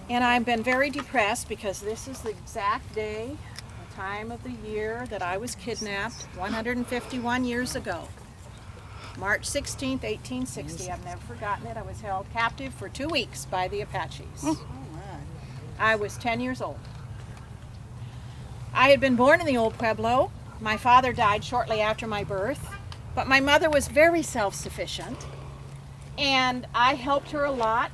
And I've been very depressed because this is the exact day, the time of the year that I was kidnapped 151 years ago. March 16th, 1860. I've never forgotten it. I was held captive for 2 weeks by the Apaches. I was 10 years old. I had been born in the old Pueblo. My father died shortly after my birth, but my mother was very self-sufficient, and I helped her a lot,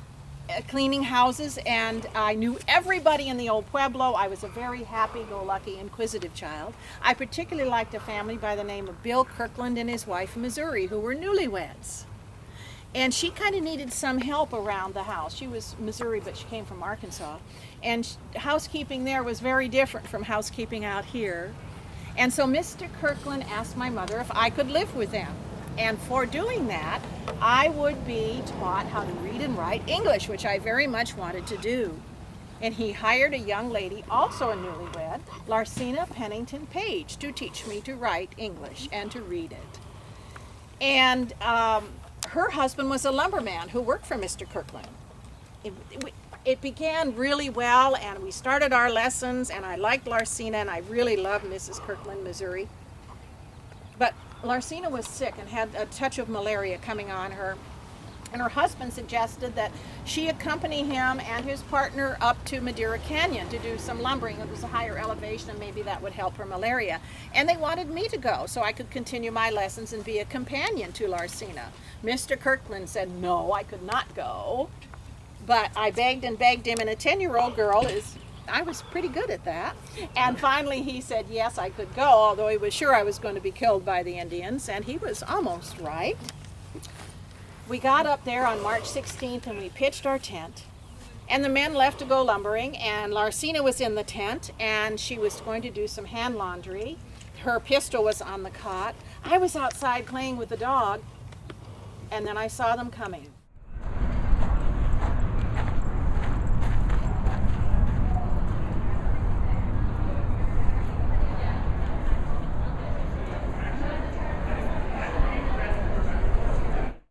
cleaning houses, and I knew everybody in the old Pueblo. I was a very happy-go-lucky, inquisitive child. I particularly liked a family by the name of Bill Kirkland and his wife, Missouri, who were newlyweds. And she kind of needed some help around the house. She was Missouri, but she came from Arkansas. And housekeeping there was very different from housekeeping out here. And so Mr. Kirkland asked my mother if I could live with them. And for doing that, I would be taught how to read and write English, which I very much wanted to do. And he hired a young lady, also a newlywed, Larcena Page, to teach me to write English and to read it. And her husband was a lumberman who worked for Mr. Kirkland. It began really well, and we started our lessons, and I liked Larcena, and I really loved Mrs. Kirkland, Missouri. But Larcena was sick and had a touch of malaria coming on her, and her husband suggested that she accompany him and his partner up to Madera Canyon to do some lumbering. It was a higher elevation, and maybe that would help her malaria. And they wanted me to go so I could continue my lessons and be a companion to Larcena. Mr. Kirkland said no, I could not go, but I begged and begged him, and a 10-year-old girl I was pretty good at that. And finally he said yes, I could go, although he was sure I was going to be killed by the Indians, and he was almost right. We got up there on March 16th and we pitched our tent, and the men left to go lumbering, and Larcena was in the tent, and she was going to do some hand laundry. Her pistol was on the cot. I was outside playing with the dog, and then I saw them coming.